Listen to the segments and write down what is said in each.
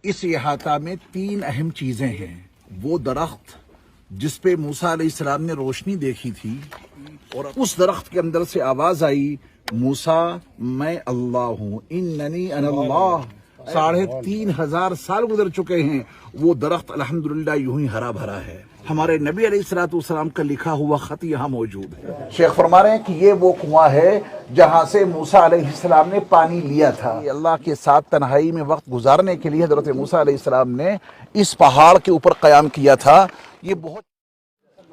اس احاطہ میں تین اہم چیزیں ہیں۔ وہ درخت جس پہ موسیٰ علیہ السلام نے روشنی دیکھی تھی، اور اس درخت کے اندر سے آواز آئی، موسیٰ میں اللہ ہوں، اننی انا اللہ۔ 3500 سال گزر چکے ہیں، وہ درخت الحمدللہ یوں ہی ہرا بھرا ہے۔ ہمارے نبی علیہ السلام کا لکھا ہوا خط یہاں موجود ہے۔ شیخ فرما رہے ہیں کہ یہ وہ کنواں ہے جہاں سے موسیٰ علیہ السلام نے پانی لیا تھا۔ اللہ کے ساتھ تنہائی میں وقت گزارنے کے لیے حضرت موسیٰ علیہ السلام نے اس پہاڑ کے اوپر قیام کیا تھا۔ یہ بہت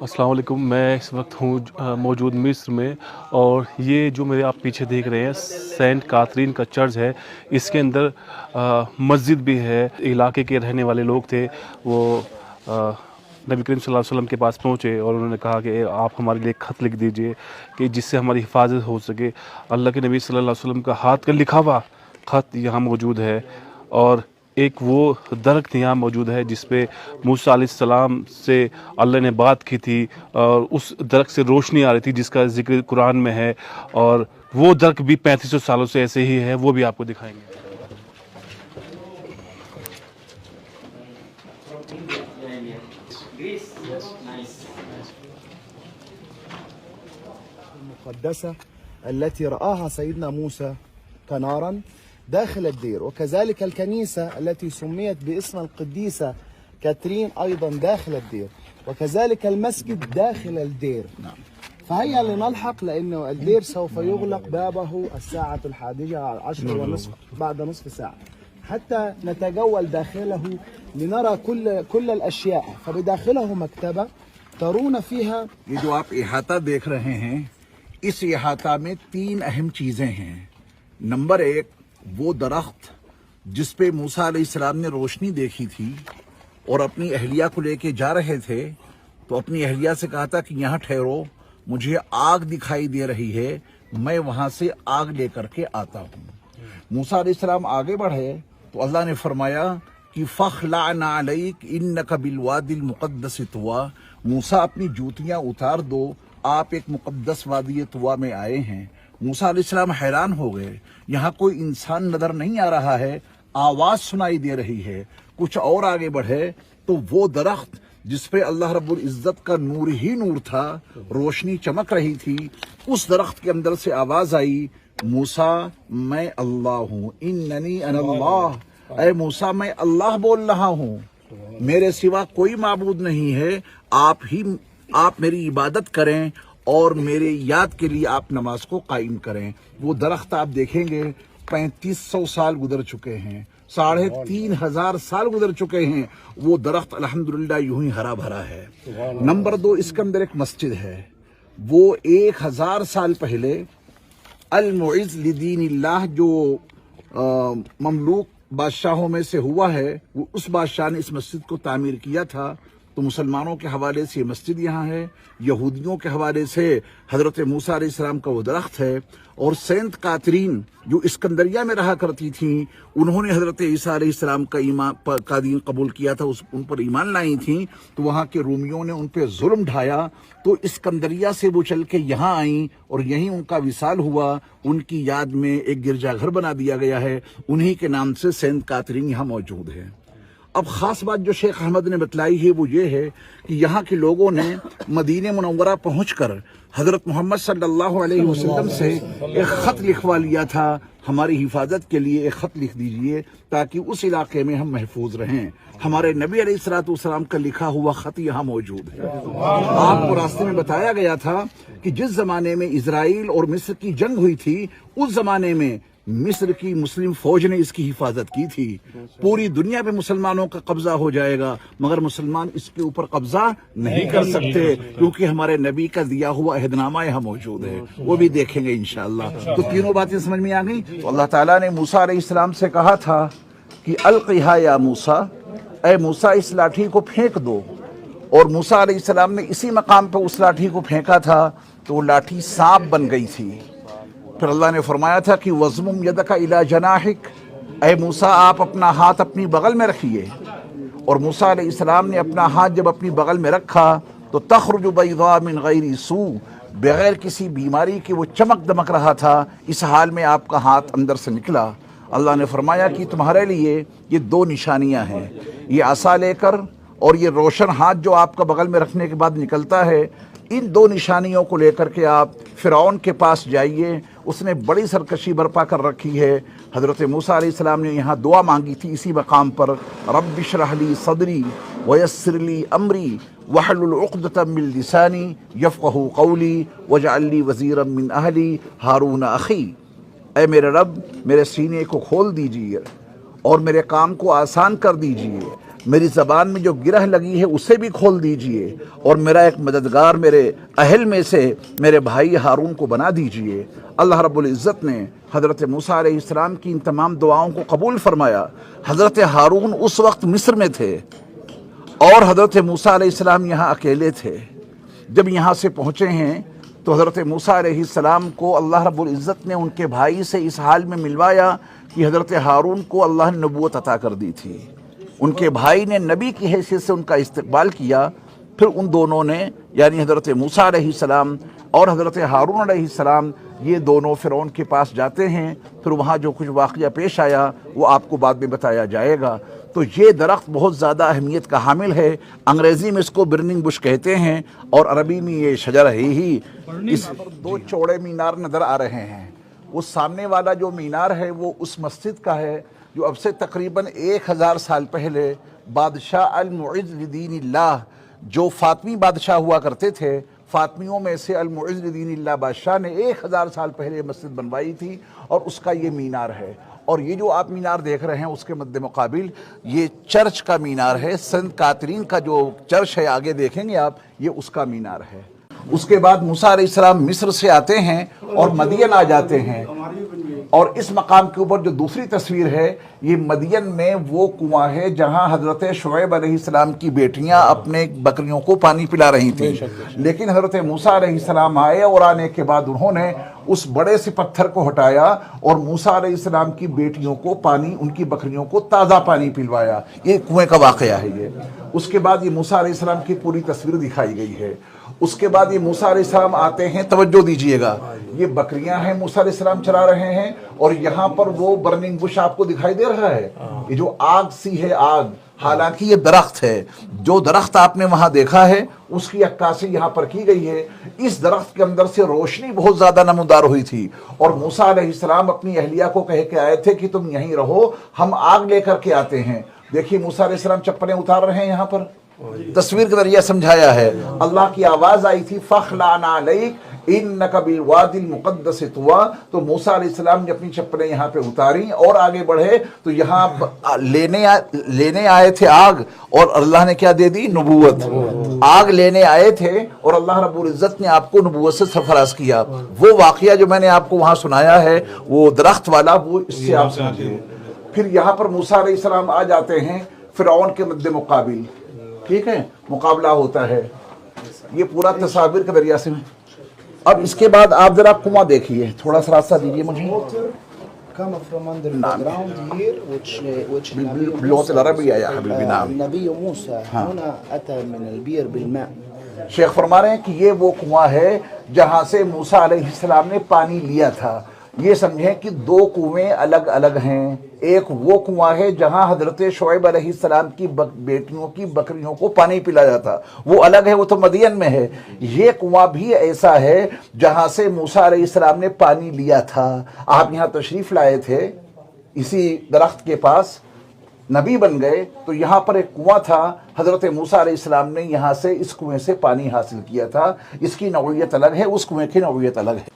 السلام علیکم، میں اس وقت ہوں موجود مصر میں، اور یہ جو میرے آپ پیچھے دیکھ رہے ہیں سینٹ کاترین کا چرچ ہے۔ اس کے اندر مسجد بھی ہے۔ علاقے کے رہنے والے لوگ تھے، وہ نبی کریم صلی اللہ علیہ وسلم کے پاس پہنچے اور انہوں نے کہا کہ آپ ہمارے لیے خط لکھ دیجئے کہ جس سے ہماری حفاظت ہو سکے۔ اللہ کے نبی صلی اللہ علیہ وسلم کا ہاتھ کا لکھا ہوا خط یہاں موجود ہے، اور ایک وہ درخت یہاں موجود ہے جس پہ موسیٰ علیہ السلام سے اللہ نے بات کی تھی، اور اس درخت سے روشنی آ رہی تھی جس کا ذکر قرآن میں ہے، اور وہ درخت بھی 3500 سالوں سے ایسے ہی ہے، وہ بھی آپ کو دکھائیں گے۔ المقدسة التي رآها سيدنا موسى كنارا داخل الدير، وكذلك الكنيسة التي سميت باسم القديسة كاترين أيضا داخل الدير، وكذلك المسجد داخل الدير. فهيا لنلحق، لأنه الدير سوف يغلق بابه الساعة 11:10 بعد نصف ساعة، حتى نتجول داخله لنرى كل الأشياء. فبداخله مكتبة ترون فيها. یہ جو آپ احاطہ دیکھ رہے ہیں، اس احاطہ میں تین اہم چیزیں ہیں۔ نمبر 1، وہ درخت جس پہ موسیٰ علیہ السلام نے روشنی دیکھی تھی اور اپنی اہلیہ کو لے کے جا رہے تھے، تو اپنی اہلیہ سے کہا تھا کہ یہاں ٹھہرو، مجھے آگ دکھائی دے رہی ہے، میں وہاں سے آگ لے کر کے آتا ہوں۔ موسیٰ علیہ السلام آگے بڑھے تو اللہ نے فرمایا کہ فَخْلَعْ نَعْلَيْكَ إِنَّكَ بِالْوَادِ الْمُقَدَّسِ طُوَىٰ، موسیٰ اپنی جوتیاں اتار دو، آپ ایک مقدس وادی طویٰ میں آئے ہیں۔ موسیٰ علیہ السلام حیران ہو گئے، یہاں کوئی انسان نظر نہیں آ رہا ہے، آواز سنائی دے رہی ہے۔ کچھ اور آگے بڑھے تو وہ درخت جس پہ اللہ رب العزت کا نور ہی نور تھا، روشنی چمک رہی تھی، اس درخت کے اندر سے آواز آئی، موسیٰ میں اللہ ہوں، اننی انا اللہ، اے موسیٰ میں اللہ بول رہا ہوں، میرے سوا کوئی معبود نہیں ہے، آپ میری عبادت کریں اور میرے یاد کے لیے آپ نماز کو قائم کریں۔ وہ درخت آپ دیکھیں گے 3500 سال گزر چکے ہیں، 3500 سال گزر چکے ہیں، وہ درخت الحمدللہ یوں ہی ہرا بھرا ہے۔ نمبر 2، اس کے اندر ایک مسجد ہے، وہ 1000 سال پہلے المعز لدین اللہ جو مملوک بادشاہوں میں سے ہوا ہے، وہ اس بادشاہ نے اس مسجد کو تعمیر کیا تھا۔ تو مسلمانوں کے حوالے سے یہ مسجد یہاں ہے، یہودیوں کے حوالے سے حضرت موسیٰ علیہ السلام کا وہ درخت ہے، اور سینٹ کاترین جو اسکندریہ میں رہا کرتی تھیں، انہوں نے حضرت عیسیٰ علیہ السلام کا دین قبول کیا تھا، ان پر ایمان لائی تھیں، تو وہاں کے رومیوں نے ان پہ ظلم ڈھایا، تو اسکندریہ سے وہ چل کے یہاں آئیں اور یہیں ان کا وصال ہوا۔ ان کی یاد میں ایک گرجا گھر بنا دیا گیا ہے، انہی کے نام سے سینٹ کاترین یہاں موجود ہے۔ اب خاص بات جو شیخ احمد نے بتلائی ہے وہ یہ ہے کہ یہاں کے لوگوں نے مدینہ منورہ پہنچ کر حضرت محمد صلی اللہ علیہ وسلم سے ایک خط لکھوا لیا تھا، ہماری حفاظت کے لیے ایک خط لکھ دیجئے تاکہ اس علاقے میں ہم محفوظ رہیں۔ ہمارے نبی علیہ السلام کا لکھا ہوا خط یہاں موجود ہے۔ آپ کو راستے میں بتایا گیا تھا کہ جس زمانے میں اسرائیل اور مصر کی جنگ ہوئی تھی، اس زمانے میں مصر کی مسلم فوج نے اس کی حفاظت کی تھی۔ پوری دنیا پہ مسلمانوں کا قبضہ ہو جائے گا، مگر مسلمان اس کے اوپر قبضہ نہیں کر سکتے، کیونکہ ہمارے نبی کا دیا ہوا عہد نامہ یہاں موجود ہے، وہ بھی دیکھیں گے انشاءاللہ۔ تو تینوں باتیں سمجھ میں آ گئی۔ تو اللہ تعالیٰ نے موسیٰ علیہ السلام سے کہا تھا کہ القیہا یا موسیٰ، اے موسیٰ اس لاٹھی کو پھینک دو، اور موسیٰ علیہ السلام نے اسی مقام پہ اس لاٹھی کو پھینکا تھا تو وہ لاٹھی سانپ بن گئی تھی۔ پھر اللہ نے فرمایا تھا کہ وَضْمُمْ يَدَكَ إِلَى جَنَاحِكَ، اے موسیٰ آپ اپنا ہاتھ اپنی بغل میں رکھیے، اور موسیٰ علیہ السلام نے اپنا ہاتھ جب اپنی بغل میں رکھا تو تخرج بیضاء من غیر سوء، بغیر کسی بیماری کے وہ چمک دمک رہا تھا، اس حال میں آپ کا ہاتھ اندر سے نکلا۔ अल्लाह ने फरमाया कि तुम्हारे लिए ये दो निशानियां हैं, ये आसा लेकर और ये रोशन हाथ जो आपका बगल में रखने के बाद निकलता है, इन दो निशानियों को लेकर के आप फ़िरौन के पास जाइए। उसने बड़ी सरकशी बर्पा कर रखी है। हज़रत मूसा अलैहिस्सलाम ने यहाँ दुआ मांगी थी इसी मकाम पर, रब्बि इश्रह ली सदरी वयस्सिर ली अमरी वहलुल उक़दतम मिन लिसानी यफ़क़हू क़ौली वजअल ली वज़ीरम मिन अहली हारून अख़ी। ऐ मेरे रब, मेरे सीने को खोल दीजिए और मेरे काम को आसान कर दीजिए, मेरी ज़बान में जो गिरह लगी है उसे भी खोल दीजिए, और मेरा एक मददगार मेरे अहल में से मेरे भाई हारून को बना दीजिए। अल्लाह रब्बुल इज़्ज़त ने हज़रत मूसा अलैहिस्सलाम की इन तमाम दुआओं को कबूल फरमाया। हज़रत हारून उस वक्त मिस्र में थे और हज़रत मूसा अलैहिस्सलाम यहाँ अकेले थे। जब यहाँ से पहुँचे हैं तो हज़रत मूसा अलैहिस्सलाम को अल्लाह रब्बुल इज़्ज़त ने उनके भाई से इस हाल में मिलवाया कि हज़रत हारून को अल्लाह ने नबूवत अता कर दी थी। उनके भाई ने नबी की हैसियत से उनका इस्तकबाल किया। फिर उन दोनों ने यानी हज़रत मूसा अलैहिस्सलाम और हज़रत हारून अलैहिस्सलाम ये दोनों फ़िरौन के पास जाते हैं। फिर वहाँ जो कुछ वाक़या पेश आया वो आपको बाद में बताया जाएगा। तो ये दरख्त बहुत ज़्यादा अहमियत का हामिल है। अंग्रेज़ी में इसको बर्निंग बुश कहते हैं और अरबी में ये शजर है ही। इस पर दो चौड़े मीनार नज़र आ रहे हैं। वो सामने वाला जो मीनार है वो उस मस्जिद का है जो अब से तकरीबन 1000 साल पहले बादशाह अल-मुइज़्ज़ लिदीनिल्लाह जो फ़ातिमी बादशाह हुआ करते थे, फ़ातिमियों में से अल-मुइज़्ज़ लिदीनिल्लाह बादशाह ने 1000 साल पहले मस्जिद बनवाई थी और उसका ये मीनार है। और ये जो आप मीनार देख रहे हैं उसके मद्दे मुकाबिल ये चर्च का मीनार है। सेंट कातरीन का जो चर्च है आगे देखेंगे आप, ये उसका मीनार है। उसके बाद मूसा अलैहिस्सलाम मिस्र से आते हैं और मदियन आ जाते हैं। और इस मकाम के ऊपर जो दूसरी तस्वीर है, ये मदियन में वो कुआं है जहां हज़रत शुएब अलैहिस्सलाम की बेटियां अपने बकरियों को पानी पिला रही थी। लेकिन हज़रत मूसा अलैहिस्सलाम आए और आने के बाद उन्होंने उस बड़े से पत्थर को हटाया और मूसा अलैहिस्सलाम की बेटियों को पानी, उनकी बकरियों को ताज़ा पानी पिलवाया। ये कुएं का वाक़या है ये। उसके बाद ये मूसा अलैहिस्सलाम की पूरी तस्वीर दिखाई गई है। उसके बाद ये मूसा अलैहिस्सलाम आते हैं, तवज्जो दीजिएगा, ये बकरियां हैं मूसा अलैहिस्सलाम चरा रहे हैं और यहाँ पर वो बर्निंग बुश आपको दिखाई दे रहा है। ये जो आग सी है आग, हालांकि ये दरख्त है। जो दरख्त आपने वहां देखा है उसकी अक्कासी यहाँ पर की गई है। इस दरख्त के अंदर से रोशनी बहुत ज्यादा नमदार हुई थी और मूसा अलैहिस्सलाम अपनी अहलिया को कह के आए थे कि तुम यहीं रहो, हम आग लेकर के आते हैं। देखिए मूसा अलैहिस्सलाम चप्पलें उतार रहे हैं यहाँ पर, तस्वीर के जरिए समझाया है। अल्लाह की आवाज आई थी फखलाना अलैक इन्नका बिल वादिल मुक़द्दस तुवा। तो मूसा अलैहिस्सलाम ने अपनी चप्पलें यहाँ पे उतारी और आगे बढ़े तो यहाँ लेने आए थे आग और अल्लाह ने क्या दे दी? नबूवत। आग लेने आए थे और अल्लाह रब्बुल इज़्ज़त ने आपको नबूवत से सरफराज किया। वो वाक़या जो मैंने आपको वहाँ सुनाया है वो दरख्त वाला, वो इससे आप समझिए। फिर यहाँ पर मूसा अलैहिस्सलाम आ जाते हैं फ़िरौन के मद्दे मुकाबिल, ठीक है, मुकाबला होता है। ये पूरा तस्वीर के जरिया से। अब इसके बाद आप जरा कुआं देखिए, थोड़ा सा रास्ता दीजिए मुझे। Come from under the ground here which باللغة العربية يا حبيبي نعم। النبي موسى هنا أتى من البير بالماء। शेख फरमा रहे हैं कि ये वो कुआं है जहां से मूसा अलैहिस्सलाम ने पानी लिया था। ये समझें कि दो कुएं अलग अलग हैं। एक वो कुआं है जहां हजरत शुएब अलैहिस्सलाम की बेटियों की बकरियों को पानी पिलाया था, वो अलग है, वो तो मदियन में है। ये कुआं भी ऐसा है जहां से मूसा अलैहिस्सलाम ने पानी लिया था। आप यहाँ तशरीफ लाए थे इसी दरख्त के पास, नबी बन गए तो यहाँ पर एक कुआं था। हजरत मूसा अलैहिस्सलाम ने यहाँ से इस कुएं से पानी हासिल किया था। इसकी नौइयत अलग है, उस कुएं की नौइयत अलग है।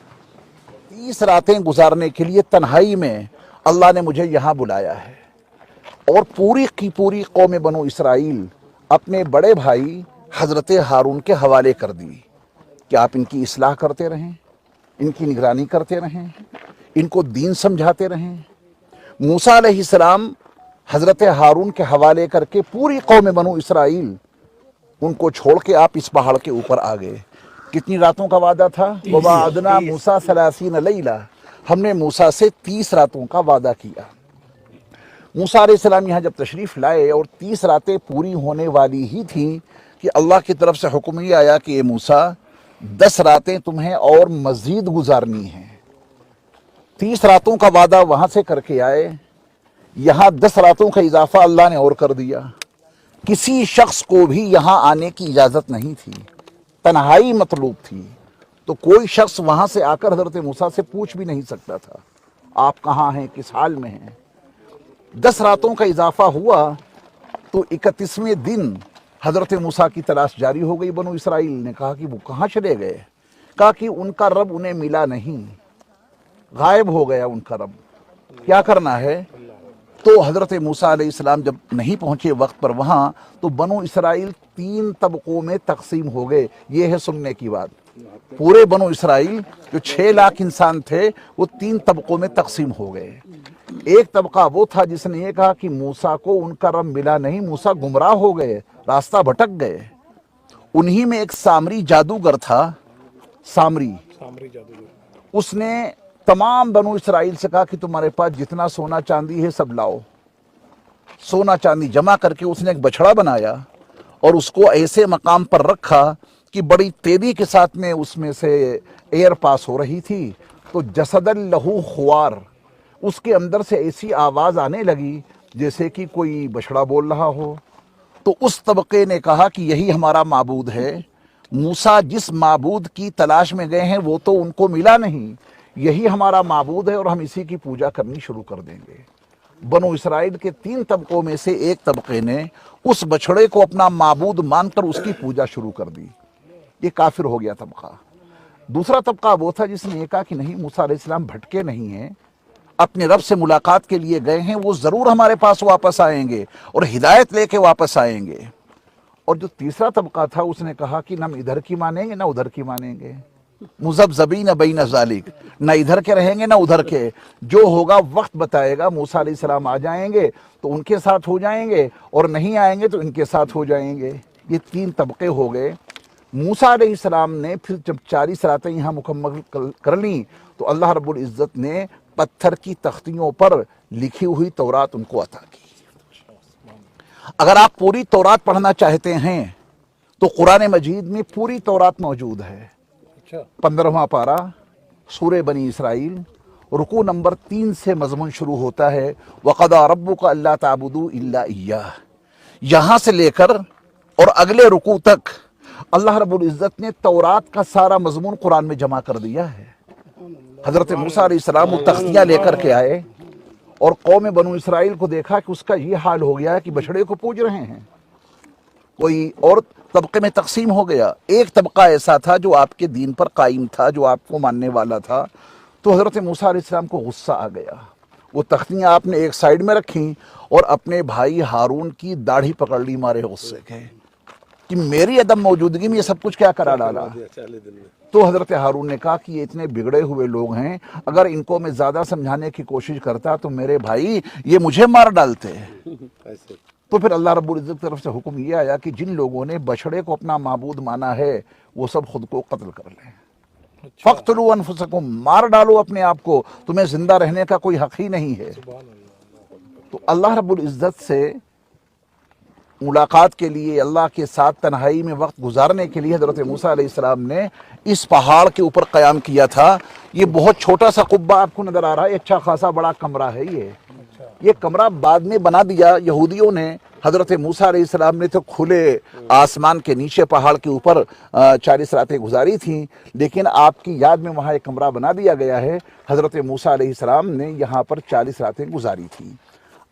30 रातें गुजारने के लिए तन्हाई में अल्लाह ने मुझे यहाँ बुलाया है और पूरी की पूरी कौम बनो इसराइल अपने बड़े भाई हज़रत हारून के हवाले कर दी कि आप इनकी इस्लाह करते रहें, इनकी निगरानी करते रहें, इनको दीन समझाते रहें। मूसा अलैहिस्सलाम हज़रत हारून के हवाले करके पूरी कौम बनो इसराइल उनको छोड़ के आप इस पहाड़ के ऊपर आ गए। कितनी रातों का वादा था? ववाअदना मूसा 30 लैला, हमने मूसा से 30 रातों का वादा किया। मूसा अलैहिस्सलाम यहाँ जब तशरीफ़ लाए और 30 रातें पूरी होने वाली ही थी कि अल्लाह की तरफ से हुक्म ये आया कि ये मूसा 10 रातें तुम्हें और मज़ीद गुजारनी हैं। 30 रातों का वादा वहाँ से करके आए यहाँ 10 रातों का इजाफा अल्लाह ने और कर दिया। किसी शख्स को भी यहाँ आने की इजाज़त नहीं थी, तन्हाई मतलूब थी, तो कोई शख्स वहाँ से आकर हज़रत मूसा से पूछ भी नहीं सकता था आप कहाँ हैं, किस हाल में हैं। 10 रातों का इजाफा हुआ तो 31वें दिन हज़रत मूसा की तलाश जारी हो गई। बनु इसराइल ने कहा कि वो कहाँ चले गए, कहा कि उनका रब उन्हें मिला नहीं, गायब हो गया उनका रब, क्या करना है। तो हज़रत मूसा अलैहिस्सलाम जब नहीं पहुँचे वक्त पर वहाँ, तो बनु इसराइल 3 तबकों में तकसीम हो गए। ये है सुनने की बात। पूरे बनु इसराइल जो 6 लाख इंसान थे वो 3 तबकों में तकसीम हो गए। एक तबका वो था जिसने ये कहा कि मूसा को उनका रब मिला नहीं, मूसा गुमराह हो गए, रास्ता भटक गए। उन्हीं में एक सामरी जादूगर था, सामरी जादूगर, उसने तमाम बनु इसराइल से कहा कि तुम्हारे पास जितना सोना चांदी है सब लाओ। सोना चांदी जमा करके उसने एक बछड़ा बनाया और उसको ऐसे मकाम पर रखा कि बड़ी तेजी के साथ में उसमें से एयर पास हो रही थी। तो जसदल लहू खुआर, उसके अंदर से ऐसी आवाज़ आने लगी जैसे कि कोई बछड़ा बोल रहा हो। तो उस तबके ने कहा कि यही हमारा माबूद है। मूसा जिस माबूद की तलाश में गए हैं वो तो उनको मिला नहीं, यही हमारा माबूद है और हम इसी की पूजा करनी शुरू कर देंगे। बनु इसराइल के 3 तबकों में से एक तबके ने उस बछड़े को अपना माबूद मानकर उसकी पूजा शुरू कर दी। ये काफिर हो गया तबका। दूसरा तबका वो था जिसने ये कहा कि नहीं, मूसा अलैहिस्सलाम भटके नहीं हैं, अपने रब से मुलाकात के लिए गए हैं, वो जरूर हमारे पास वापस आएंगे और हिदायत लेके वापस आएंगे। और जो तीसरा तबका था उसने कहा कि न हम इधर की मानेंगे ना उधर की मानेंगे, मुज़ब्ज़बीन बैन ज़ालिक, न इधर के रहेंगे ना उधर के, जो होगा वक्त बताएगा। मूसा अलैहिस्सलाम आ जाएंगे तो उनके साथ हो जाएंगे और नहीं आएंगे तो इनके साथ हो जाएंगे। ये 3 तबके हो गए। मूसा अलैहिस्सलाम ने फिर जब 40 रातें यहाँ मुकम्मल कर ली तो अल्लाह रब्बुल इज़्ज़त ने पत्थर की तख्तियों पर लिखी हुई तौरात उनको अता की। अगर आप पूरी तौरात पढ़ना चाहते हैं तो कुरान मजीद में पूरी तौरात मौजूद है। 15वां पारा सूरे बनी इसराइल, रुकू नंबर 3 से मजमून शुरू होता है, वक़दा रब्बुका अल्ला ताबुदू इल्ला इय्याह। यहाँ से लेकर और अगले रुकू तक अल्लाह रब्बुल इज़्ज़त ने तौरात का सारा मजमून कुरान में जमा कर दिया है। हज़रत मूसा अलैहिस्सलाम वो तख्तियाँ लेकर के आए और कौम बनु इसराइल को देखा कि उसका ये हाल हो गया है कि बछड़े को पूज रहे हैं। कोई और तबके में तकसीम हो गया। एक तबका ऐसा था जो आपके दीन पर कायम था, जो आपको मानने वाला था। तो हज़रत मूसा अलैहिस्सलाम को गुस्सा आ गया। वो तख्तियाँ आपने एक साइड में रखी और अपने भाई हारून की दाढ़ी पकड़ ली मारे गुस्से के कि मेरी अदम मौजूदगी में ये सब कुछ क्या करा डाला। तो हज़रत हारून ने कहा कि ये इतने बिगड़े हुए लोग हैं, अगर इनको मैं ज़्यादा समझाने की कोशिश करता तो मेरे भाई ये मुझे मार डालते। तो फिर अल्लाह रब्बुल इज़्ज़त की तरफ से हुक्म ये आया कि जिन लोगों ने बछड़े को अपना माबूद माना है वो सब खुद को कत्ल कर लें। फ़क़्तुलू अनफुसकुम, मार डालो अपने आप को, तुम्हें जिंदा रहने का कोई हक़ ही नहीं है। तो अल्लाह रब्बुल इज़्ज़त से मुलाकात के लिए, अल्लाह के साथ तन्हाई में वक्त गुजारने के लिए हज़रत मूसा अलैहिस्सलाम ने इस पहाड़ के ऊपर क़याम किया था। ये बहुत छोटा सा कुब्बा आपको नज़र आ रहा है, अच्छा खासा बड़ा कमरा है ये कमरा बाद में बना दिया यहूदियों ने। हज़रत मूसा अलैहिस्सलाम ने तो खुले आसमान के नीचे पहाड़ के ऊपर 40 रातें गुजारी थीं, लेकिन आपकी याद में वहाँ एक कमरा बना दिया गया है। हज़रत मूसा अलैहिस्सलाम ने यहाँ पर 40 रातें गुजारी थी।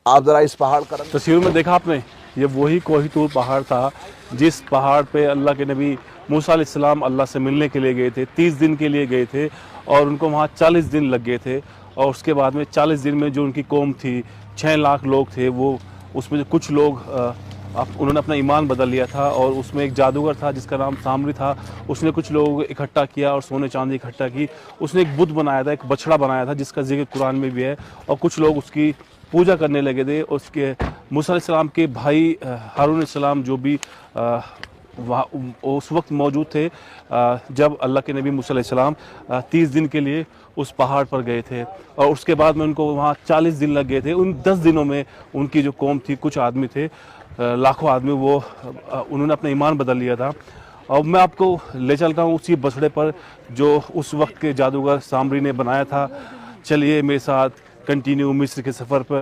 आप ज़रा इस पहाड़ का तस्वीर में देखा आपने, ये वही कोहितूर पहाड़ था जिस पहाड़ पे अल्लाह के नबी मूसा अलैहिस्सलाम अल्लाह से मिलने के लिए गए थे। 30 दिन के लिए गए थे और उनको वहाँ 40 दिन लग गए थे। और उसके बाद में 40 दिन में जो उनकी कौम थी, 6 लाख लोग थे, वो उसमें कुछ लोग उन्होंने अपना ईमान बदल लिया था। और उसमें एक जादूगर था जिसका नाम सामरी था, उसने कुछ लोग इकट्ठा किया और सोने चांदी इकट्ठा की। उसने एक बुत बनाया था, एक बछड़ा बनाया था जिसका जिक्र कुरान में भी है, और कुछ लोग उसकी पूजा करने लगे थे। उसके मूसा अलैहिस्सलाम के भाई हारून अलैहिस्सलाम जो भी उस वक्त मौजूद थे जब अल्लाह के नबी मूसा अलैहिस्सलाम 30 दिन के लिए उस पहाड़ पर गए थे। और उसके बाद में उनको वहाँ 40 दिन लग गए थे। उन 10 दिनों में उनकी जो कौम थी, कुछ आदमी थे, लाखों आदमी, वो उन्होंने अपना ईमान बदल लिया था। और मैं आपको ले चलता हूँ उसी बछड़े पर जो उस वक्त के जादूगर सामरी ने बनाया था। चलिए मेरे साथ कंटिन्यू मिस्र के सफ़र पर।